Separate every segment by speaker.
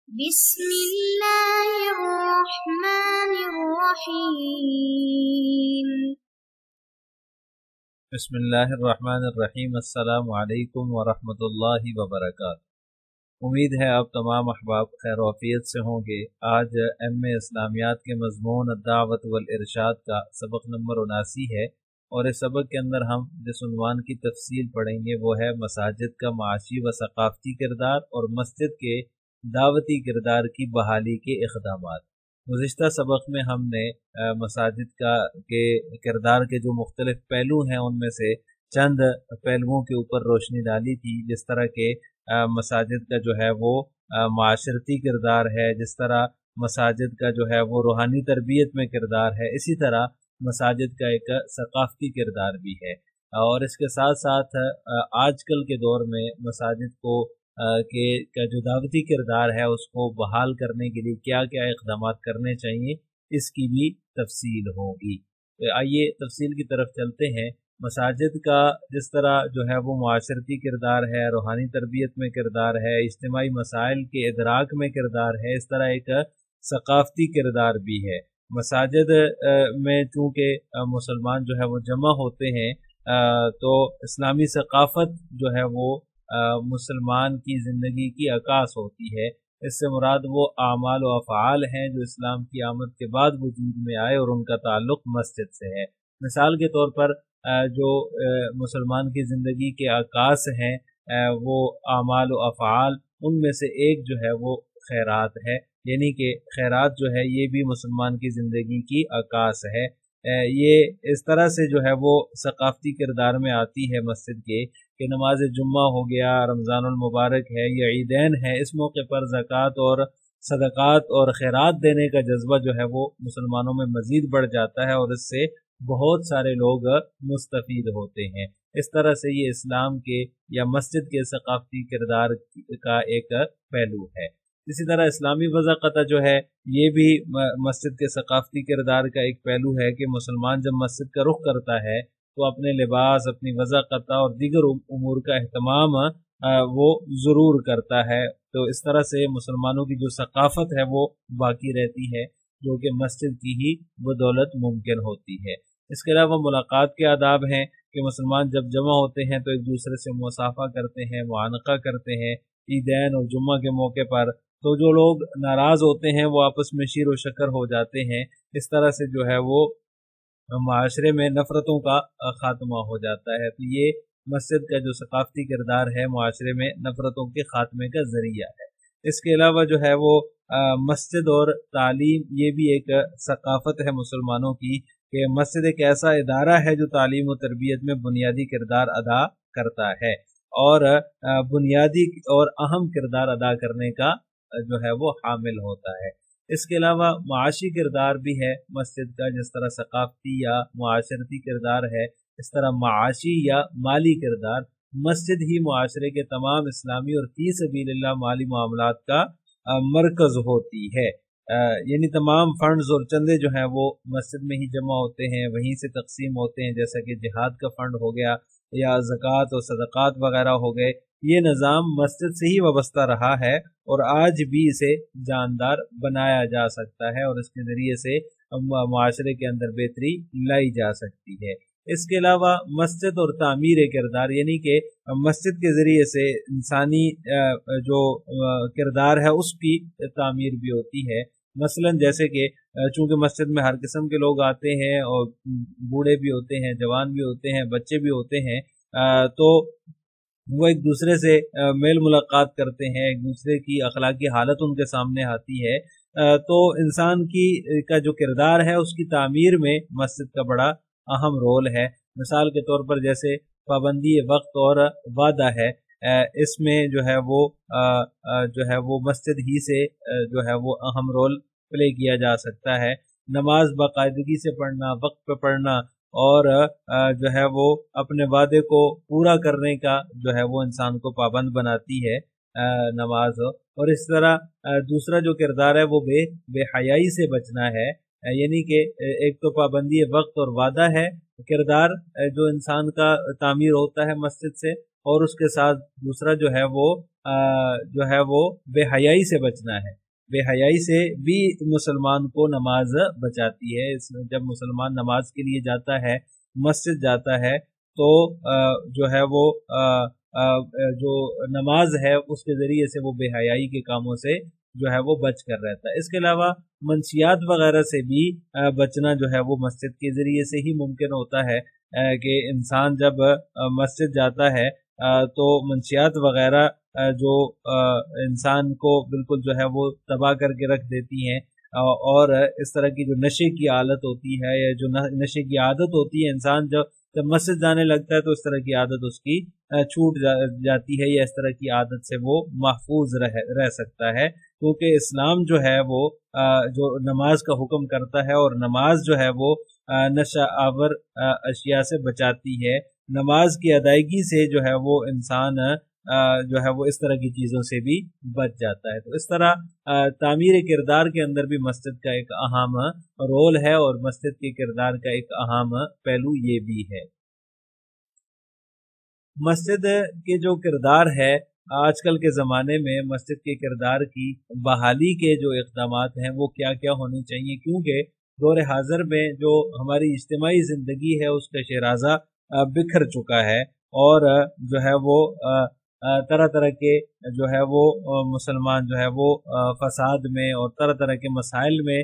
Speaker 1: بسم اللہ الرحمن الرحیم۔
Speaker 2: بسم اللہ الرحمن الرحیم۔ السلام علیکم ورحمۃ اللہ وبرکاتہ۔ امید ہے آپ تمام احباب خیر و عافیت سے ہوں گے۔ آج ایم اے اسلامیات کے مضمون الدعوت والارشاد کا سبق نمبر 79 ہے، اور اس سبق کے اندر ہم جس عنوان کی تفصیل پڑھیں گے وہ ہے مساجد کا معاشی و ثقافتی کردار اور مسجد کے دعوتی کردار کی بحالی کے اقدامات۔ گزشتہ سبق میں ہم نے مساجد کے کردار کے جو مختلف پہلو ہیں ان میں سے چند پہلوؤں کے اوپر روشنی ڈالی تھی، جس طرح کے مساجد کا جو ہے وہ معاشرتی کردار ہے، جس طرح مساجد کا جو ہے وہ روحانی تربیت میں کردار ہے، اسی طرح مساجد کا ایک ثقافتی کردار بھی ہے۔ اور اس کے ساتھ ساتھ آج کل کے دور میں مساجد کو کا جو دعوتی کردار ہے اس کو بحال کرنے کے لیے کیا کیا اقدامات کرنے چاہیے، اس کی بھی تفصیل ہوگی۔ آئیے تفصیل کی طرف چلتے ہیں۔ مساجد کا جس طرح جو ہے وہ معاشرتی کردار ہے، روحانی تربیت میں کردار ہے، اجتماعی مسائل کے ادراک میں کردار ہے، اس طرح ایک ثقافتی کردار بھی ہے۔ مساجد میں چونکہ مسلمان جو ہے وہ جمع ہوتے ہیں تو اسلامی ثقافت جو ہے وہ مسلمان کی زندگی کی عکاس ہوتی ہے۔ اس سے مراد وہ اعمال و افعال ہیں جو اسلام کی آمد کے بعد وجود میں آئے اور ان کا تعلق مسجد سے ہے۔ مثال کے طور پر جو مسلمان کی زندگی کے عکاس ہیں وہ اعمال و افعال، ان میں سے ایک جو ہے وہ خیرات ہے، یعنی کہ خیرات جو ہے یہ بھی مسلمان کی زندگی کی عکاس ہے۔ یہ اس طرح سے جو ہے وہ ثقافتی کردار میں آتی ہے مسجد کے کہ نماز جمعہ ہو گیا، رمضان المبارک ہے یا عیدین ہے، اس موقع پر زکوٰۃ اور صدقات اور خیرات دینے کا جذبہ جو ہے وہ مسلمانوں میں مزید بڑھ جاتا ہے، اور اس سے بہت سارے لوگ مستفید ہوتے ہیں۔ اس طرح سے یہ اسلام کے یا مسجد کے ثقافتی کردار کا ایک پہلو ہے۔ اسی طرح اسلامی وضاقتہ جو ہے یہ بھی مسجد کے ثقافتی کردار کا ایک پہلو ہے کہ مسلمان جب مسجد کا رخ کرتا ہے تو اپنے لباس، اپنی وضاقتہ اور دیگر امور کا اہتمام وہ ضرور کرتا ہے۔ تو اس طرح سے مسلمانوں کی جو ثقافت ہے وہ باقی رہتی ہے، جو کہ مسجد کی ہی بدولت ممکن ہوتی ہے۔ اس کے علاوہ ملاقات کے آداب ہیں کہ مسلمان جب جمع ہوتے ہیں تو ایک دوسرے سے مصافحہ کرتے ہیں، معانقہ کرتے ہیں۔ عیدین اور جمعہ کے موقع پر تو جو لوگ ناراض ہوتے ہیں وہ آپس میں شیر و شکر ہو جاتے ہیں۔ اس طرح سے جو ہے وہ معاشرے میں نفرتوں کا خاتمہ ہو جاتا ہے۔ تو یہ مسجد کا جو ثقافتی کردار ہے معاشرے میں نفرتوں کے خاتمے کا ذریعہ ہے۔ اس کے علاوہ جو ہے وہ مسجد اور تعلیم، یہ بھی ایک ثقافت ہے مسلمانوں کی کہ مسجد ایک ایسا ادارہ ہے جو تعلیم و تربیت میں بنیادی کردار ادا کرتا ہے اور بنیادی اور اہم کردار ادا کرنے کا جو ہے وہ حامل ہوتا ہے۔ اس کے علاوہ معاشی کردار بھی ہے مسجد کا، جس طرح ثقافتی یا معاشرتی کردار ہے، اس طرح معاشی یا مالی کردار۔ مسجد ہی معاشرے کے تمام اسلامی اور فی سبیل اللہ مالی معاملات کا مرکز ہوتی ہے، یعنی تمام فنڈز اور چندے جو ہیں وہ مسجد میں ہی جمع ہوتے ہیں، وہیں سے تقسیم ہوتے ہیں، جیسا کہ جہاد کا فنڈ ہو گیا یا زکوٰۃ اور صدقات وغیرہ ہو گئے۔ یہ نظام مسجد سے ہی وابستہ رہا ہے اور آج بھی اسے جاندار بنایا جا سکتا ہے اور اس کے ذریعے سے معاشرے کے اندر بہتری لائی جا سکتی ہے۔ اس کے علاوہ مسجد اور تعمیر کردار، یعنی کہ مسجد کے ذریعے سے انسانی جو کردار ہے اس کی تعمیر بھی ہوتی ہے۔ مثلا جیسے کہ چونکہ مسجد میں ہر قسم کے لوگ آتے ہیں اور بوڑھے بھی ہوتے ہیں، جوان بھی ہوتے ہیں، بچے بھی ہوتے ہیں، تو وہ ایک دوسرے سے میل ملاقات کرتے ہیں، ایک دوسرے کی اخلاقی حالت ان کے سامنے آتی ہے، تو انسان کا جو کردار ہے اس کی تعمیر میں مسجد کا بڑا اہم رول ہے۔ مثال کے طور پر جیسے پابندی وقت اور وعدہ ہے، اس میں جو ہے وہ مسجد ہی سے جو ہے وہ اہم رول پلے کیا جا سکتا ہے۔ نماز باقاعدگی سے پڑھنا، وقت پہ پڑھنا اور جو ہے وہ اپنے وعدے کو پورا کرنے کا جو ہے وہ انسان کو پابند بناتی ہے نماز۔ اور اس طرح دوسرا جو کردار ہے وہ بے حیائی سے بچنا ہے، یعنی کہ ایک تو پابندی وقت اور وعدہ ہے کردار جو انسان کا تعمیر ہوتا ہے مسجد سے، اور اس کے ساتھ دوسرا جو ہے وہ جو ہے وہ بے حیائی سے بچنا ہے. بے حیائی سے بھی مسلمان کو نماز بچاتی ہے. جب مسلمان نماز کے لیے جاتا ہے، مسجد جاتا ہے، تو جو ہے وہ جو نماز ہے اس کے ذریعے سے وہ بے حیائی کے کاموں سے جو ہے وہ بچ کر رہتا ہے. اس کے علاوہ منشیات وغیرہ سے بھی بچنا جو ہے وہ مسجد کے ذریعے سے ہی ممکن ہوتا ہے کہ انسان جب مسجد جاتا ہے تو منشیات وغیرہ جو انسان کو بالکل جو ہے وہ تباہ کر کے رکھ دیتی ہیں، اور اس طرح کی جو نشے کی حالت ہوتی ہے یا جو نشے کی عادت ہوتی ہے، انسان جب مسجد جانے لگتا ہے تو اس طرح کی عادت اس کی چھوٹ جاتی ہے، یا اس طرح کی عادت سے وہ محفوظ رہ سکتا ہے. کیونکہ اسلام جو ہے وہ جو نماز کا حکم کرتا ہے، اور نماز جو ہے وہ نشہ آور اشیاء سے بچاتی ہے. نماز کی ادائیگی سے جو ہے وہ انسان جو ہے وہ اس طرح کی چیزوں سے بھی بچ جاتا ہے. تو اس طرح تعمیر کردار کے اندر بھی مسجد کا ایک اہم رول ہے، اور مسجد کے کردار کا ایک اہم پہلو یہ بھی ہے. مسجد کے جو کردار ہے، آج کل کے زمانے میں مسجد کے کردار کی بحالی کے جو اقدامات ہیں وہ کیا کیا ہونے چاہیے، کیونکہ دور حاضر میں جو ہماری اجتماعی زندگی ہے اس کا شیرازہ بکھر چکا ہے، اور جو ہے وہ طرح طرح کے جو ہے وہ مسلمان جو ہے وہ فساد میں اور طرح طرح کے مسائل میں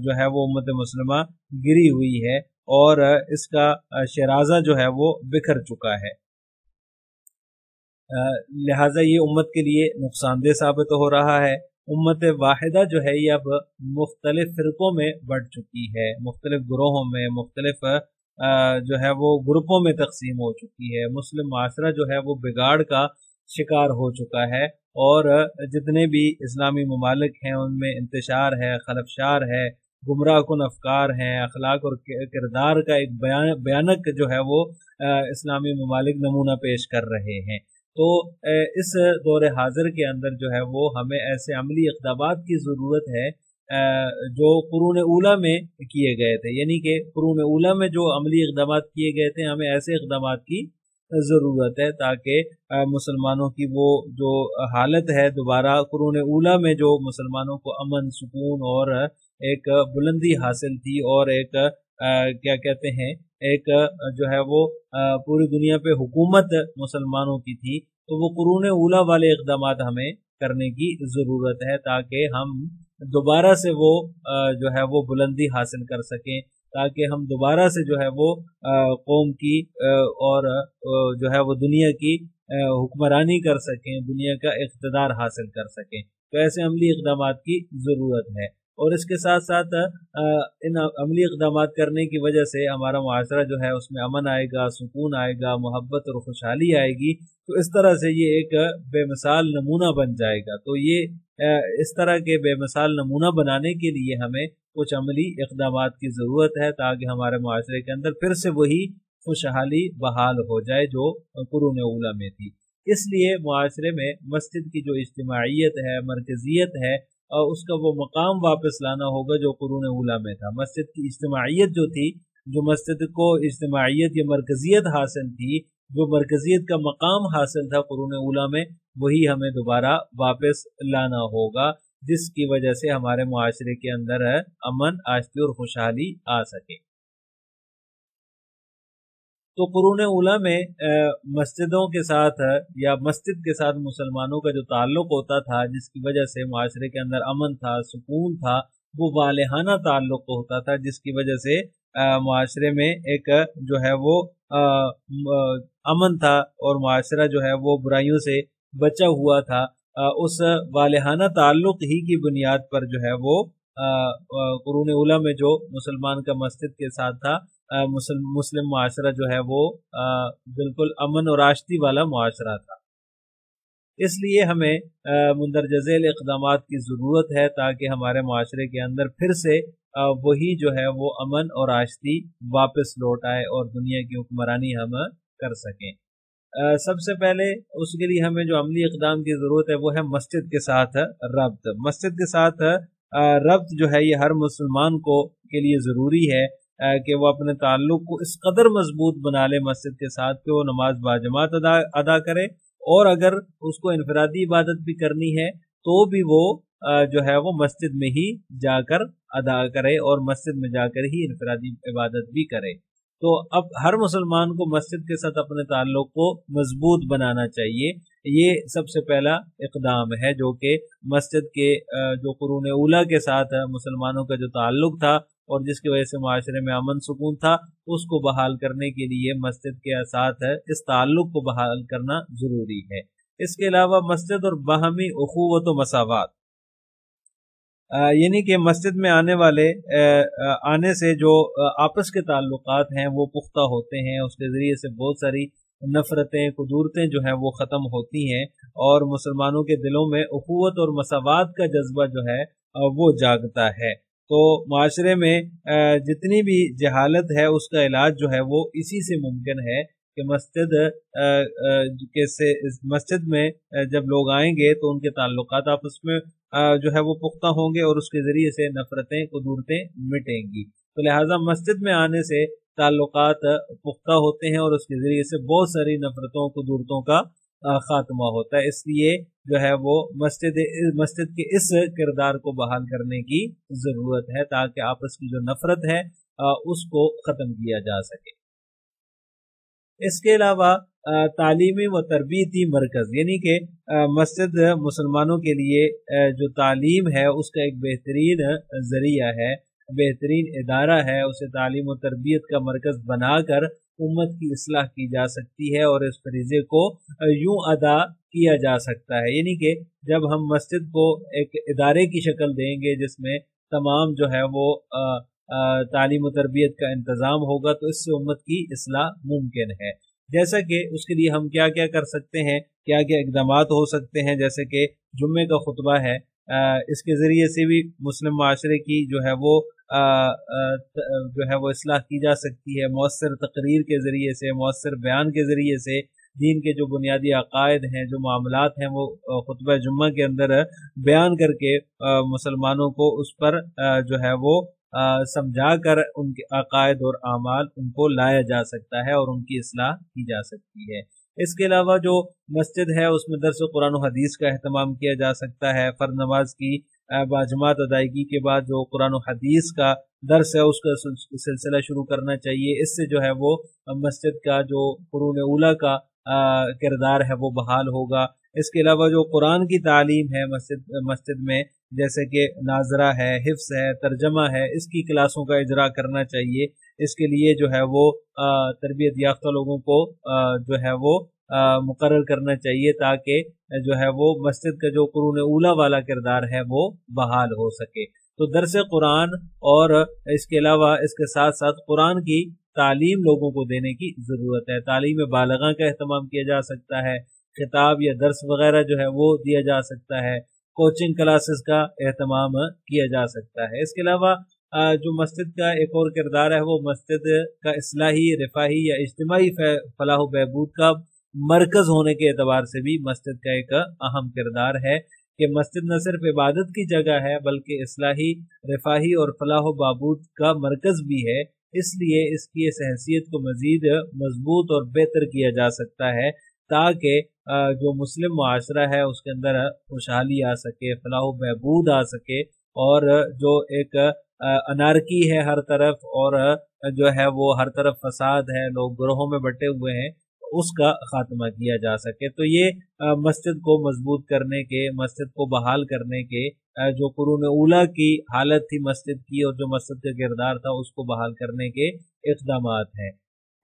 Speaker 2: جو ہے وہ امت مسلمہ گری ہوئی ہے، اور اس کا شیرازہ جو ہے وہ بکھر چکا ہے. لہٰذا یہ امت کے لیے نقصان دہ ثابت ہو رہا ہے. امت واحدہ جو ہے یہ اب مختلف فرقوں میں بٹ چکی ہے، مختلف گروہوں میں، مختلف جو ہے وہ گروپوں میں تقسیم ہو چکی ہے. مسلم معاشرہ جو ہے وہ بگاڑ کا شکار ہو چکا ہے، اور جتنے بھی اسلامی ممالک ہیں ان میں انتشار ہے، خلفشار ہے، گمراہ کن افکار ہیں، اخلاق اور کردار کا ایک بیانک جو ہے وہ اسلامی ممالک نمونہ پیش کر رہے ہیں. تو اس دور حاضر کے اندر جو ہے وہ ہمیں ایسے عملی اقدامات کی ضرورت ہے جو قرون اولیٰ میں کیے گئے تھے. یعنی کہ قرون اولیٰ میں جو عملی اقدامات کیے گئے تھے، ہمیں ایسے اقدامات کی ضرورت ہے تاکہ مسلمانوں کی وہ جو حالت ہے دوبارہ قرون اولیٰ میں جو مسلمانوں کو امن، سکون اور ایک بلندی حاصل تھی، اور ایک کیا کہتے ہیں ایک جو ہے وہ پوری دنیا پہ حکومت مسلمانوں کی تھی، تو وہ قرون اولیٰ والے اقدامات ہمیں کرنے کی ضرورت ہے تاکہ ہم دوبارہ سے وہ جو ہے وہ بلندی حاصل کر سکیں، تاکہ ہم دوبارہ سے جو ہے وہ قوم کی اور جو ہے وہ دنیا کی حکمرانی کر سکیں، دنیا کا اقتدار حاصل کر سکیں. تو ایسے عملی اقدامات کی ضرورت ہے، اور اس کے ساتھ ساتھ ان عملی اقدامات کرنے کی وجہ سے ہمارا معاشرہ جو ہے اس میں امن آئے گا، سکون آئے گا، محبت اور خوشحالی آئے گی. تو اس طرح سے یہ ایک بے مثال نمونہ بن جائے گا. تو یہ اس طرح کے بے مثال نمونہ بنانے کے لیے ہمیں کچھ عملی اقدامات کی ضرورت ہے تاکہ ہمارے معاشرے کے اندر پھر سے وہی خوشحالی بحال ہو جائے جو قرون اولیٰ میں تھی. اس لیے معاشرے میں مسجد کی جو اجتماعیت ہے، مرکزیت ہے، اور اس کا وہ مقام واپس لانا ہوگا جو قرون اولیٰ میں تھا. مسجد کی اجتماعیت جو تھی، جو مسجد کو اجتماعیت یا مرکزیت حاصل تھی، جو مرکزیت کا مقام حاصل تھا قرون اولیٰ میں، وہی ہمیں دوبارہ واپس لانا ہوگا، جس کی وجہ سے ہمارے معاشرے کے اندر امن، آشتی اور خوشحالی آ سکے. تو قرون اولیٰ میں مسجدوں کے ساتھ یا مسجد کے ساتھ مسلمانوں کا جو تعلق ہوتا تھا، جس کی وجہ سے معاشرے کے اندر امن تھا، سکون تھا، وہ والہانہ تعلق ہوتا تھا، جس کی وجہ سے معاشرے میں ایک جو ہے وہ امن تھا، اور معاشرہ جو ہے وہ برائیوں سے بچا ہوا تھا. اس والہانہ تعلق ہی کی بنیاد پر جو ہے وہ قرون اولیٰ میں جو مسلمان کا مسجد کے ساتھ تھا، مسلم معاشرہ جو ہے وہ بالکل امن اور آشتی والا معاشرہ تھا. اس لیے ہمیں مندرجہ ذیل اقدامات کی ضرورت ہے تاکہ ہمارے معاشرے کے اندر پھر سے وہی جو ہے وہ امن اور آشتی واپس لوٹ آئے اور دنیا کی حکمرانی ہم کر سکیں. سب سے پہلے اس کے لیے ہمیں جو عملی اقدام کی ضرورت ہے وہ ہے مسجد کے ساتھ ربط. مسجد کے ساتھ ربط جو ہے یہ ہر مسلمان کے لیے ضروری ہے کہ وہ اپنے تعلق کو اس قدر مضبوط بنا لے مسجد کے ساتھ کہ وہ نماز باجماعت ادا کرے اور اگر اس کو انفرادی عبادت بھی کرنی ہے تو بھی وہ جو ہے وہ مسجد میں ہی جا کر ادا کرے اور مسجد میں جا کر ہی انفرادی عبادت بھی کرے۔ تو اب ہر مسلمان کو مسجد کے ساتھ اپنے تعلق کو مضبوط بنانا چاہیے، یہ سب سے پہلا اقدام ہے جو کہ مسجد کے جو قرون اولیٰ کے ساتھ مسلمانوں کا جو تعلق تھا اور جس کی وجہ سے معاشرے میں امن سکون تھا، اس کو بحال کرنے کے لیے مسجد کے ساتھ اس تعلق کو بحال کرنا ضروری ہے۔ اس کے علاوہ مسجد اور باہمی اخوت و مساوات، یعنی کہ مسجد میں آنے سے جو آپس کے تعلقات ہیں وہ پختہ ہوتے ہیں، اس کے ذریعے سے بہت ساری نفرتیں کدورتیں جو ہیں وہ ختم ہوتی ہیں اور مسلمانوں کے دلوں میں اخوت اور مساوات کا جذبہ جو ہے وہ جاگتا ہے۔ تو معاشرے میں جتنی بھی جہالت ہے اس کا علاج جو ہے وہ اسی سے ممکن ہے کہ مسجد میں جب لوگ آئیں گے تو ان کے تعلقات آپس میں جو ہے وہ پختہ ہوں گے اور اس کے ذریعے سے نفرتیں کدورتیں مٹیں گی۔ تو لہٰذا مسجد میں آنے سے تعلقات پختہ ہوتے ہیں اور اس کے ذریعے سے بہت ساری نفرتوں کدورتوں کا خاتمہ ہوتا ہے۔ اس لیے جو ہے وہ مسجد کے اس کردار کو بحال کرنے کی ضرورت ہے تاکہ آپس کی جو نفرت ہے اس کو ختم کیا جا سکے۔ اس کے علاوہ تعلیمی و تربیتی مرکز، یعنی کہ مسجد مسلمانوں کے لیے جو تعلیم ہے اس کا ایک بہترین ذریعہ ہے، بہترین ادارہ ہے، اسے تعلیم و تربیت کا مرکز بنا کر امت کی اصلاح کی جا سکتی ہے اور اس فریضے کو یوں ادا کیا جا سکتا ہے۔ یعنی کہ جب ہم مسجد کو ایک ادارے کی شکل دیں گے جس میں تمام جو ہے وہ تعلیم و تربیت کا انتظام ہوگا تو اس سے امت کی اصلاح ممکن ہے۔ جیسا کہ اس کے لیے ہم کیا کیا کر سکتے ہیں، کیا کیا اقدامات ہو سکتے ہیں، جیسے کہ جمعے کا خطبہ ہے، اس کے ذریعے سے بھی مسلم معاشرے کی جو ہے وہ اصلاح کی جا سکتی ہے۔ مؤثر تقریر کے ذریعے سے، مؤثر بیان کے ذریعے سے دین کے جو بنیادی عقائد ہیں، جو معاملات ہیں، وہ خطبہ جمعہ کے اندر بیان کر کے مسلمانوں کو اس پر جو ہے وہ سمجھا کر ان کے عقائد اور اعمال ان کو لایا جا سکتا ہے اور ان کی اصلاح کی جا سکتی ہے۔ اس کے علاوہ جو مسجد ہے اس میں درس قرآن و حدیث کا اہتمام کیا جا سکتا ہے۔ فرض نماز کی باجماعت ادائیگی کے بعد جو قرآن و حدیث کا درس ہے اس کا سلسلہ شروع کرنا چاہیے۔ اس سے جو ہے وہ مسجد کا جو قرون اولیٰ کا کردار ہے وہ بحال ہوگا۔ اس کے علاوہ جو قرآن کی تعلیم ہے مسجد میں، جیسے کہ ناظرہ ہے، حفظ ہے، ترجمہ ہے، اس کی کلاسوں کا اجرا کرنا چاہیے۔ اس کے لیے جو ہے وہ تربیت یافتہ لوگوں کو جو ہے وہ مقرر کرنا چاہیے تاکہ جو ہے وہ مسجد کا جو قرون اولیٰ والا کردار ہے وہ بحال ہو سکے۔ تو درس قرآن اور اس کے علاوہ اس کے ساتھ ساتھ قرآن کی تعلیم لوگوں کو دینے کی ضرورت ہے۔ تعلیم بالغاں کا اہتمام کیا جا سکتا ہے، خطاب یا درس وغیرہ جو ہے وہ دیا جا سکتا ہے، کوچنگ کلاسز کا اہتمام کیا جا سکتا ہے۔ اس کے علاوہ جو مسجد کا ایک اور کردار ہے وہ مسجد کا اصلاحی، رفاہی یا اجتماعی فلاح و بہبود کا مرکز ہونے کے اعتبار سے بھی مسجد کا ایک اہم کردار ہے کہ مسجد نہ صرف عبادت کی جگہ ہے بلکہ اصلاحی، رفاہی اور فلاح و بہبود کا مرکز بھی ہے۔ اس لیے اس کی اس حیثیت کو مزید مضبوط اور بہتر کیا جا سکتا ہے تاکہ جو مسلم معاشرہ ہے اس کے اندر خوشحالی آ سکے، فلاح و بہبود آ سکے اور جو ایک انارکی ہے ہر طرف اور جو ہے وہ ہر طرف فساد ہے، لوگ گروہوں میں بٹے ہوئے ہیں، اس کا خاتمہ کیا جا سکے۔ تو یہ مسجد کو مضبوط کرنے کے، مسجد کو بحال کرنے کے جو قرون اولیٰ کی حالت تھی مسجد کی اور جو مسجد کا کردار تھا اس کو بحال کرنے کے اقدامات ہیں۔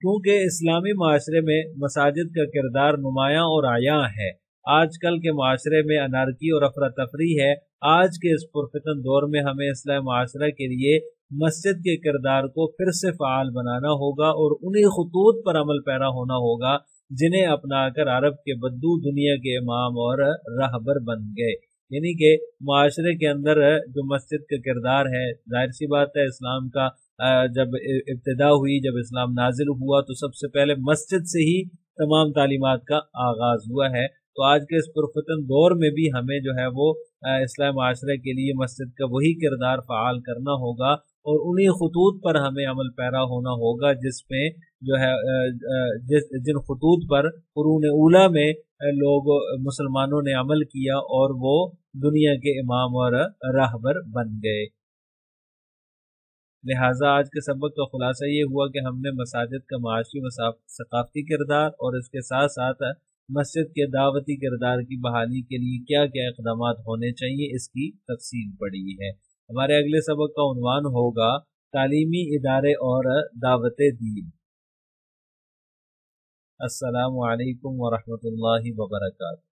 Speaker 2: کیونکہ اسلامی معاشرے میں مساجد کا کردار نمایاں اور عیاں ہے۔ آج کل کے معاشرے میں انارکی اور افراتفری ہے۔ آج کے اس پرفتن دور میں ہمیں اصلاح معاشرہ کے لیے مسجد کے کردار کو پھر سے فعال بنانا ہوگا اور انہی خطوط پر عمل پیرا ہونا ہوگا جنہیں اپنا کر عرب کے بدو دنیا کے امام اور راہبر بن گئے۔ یعنی کہ معاشرے کے اندر جو مسجد کا کردار ہے، ظاہر سی بات ہے اسلام کا جب ابتدا ہوئی، جب اسلام نازل ہوا تو سب سے پہلے مسجد سے ہی تمام تعلیمات کا آغاز ہوا ہے۔ تو آج کے اس پرفتن دور میں بھی ہمیں جو ہے وہ اصلاح معاشرے کے لیے مسجد کا وہی کردار فعال کرنا ہوگا اور انہی خطوط پر ہمیں عمل پیرا ہونا ہوگا جس میں جو ہے جن خطوط پر قرون اولیٰ میں لوگ مسلمانوں نے عمل کیا اور وہ دنیا کے امام اور راہبر بن گئے۔ لہٰذا آج کے سبق کا خلاصہ یہ ہوا کہ ہم نے مساجد کا معاشی و ثقافتی کردار اور اس کے ساتھ ساتھ مسجد کے دعوتی کردار کی بحالی کے لیے کیا کیا اقدامات ہونے چاہیے اس کی تفصیل پڑھی ہے۔ ہمارے اگلے سبق کا عنوان ہوگا تعلیمی ادارے اور دعوت دین۔ السلام علیکم ورحمۃ اللہ وبرکاتہ۔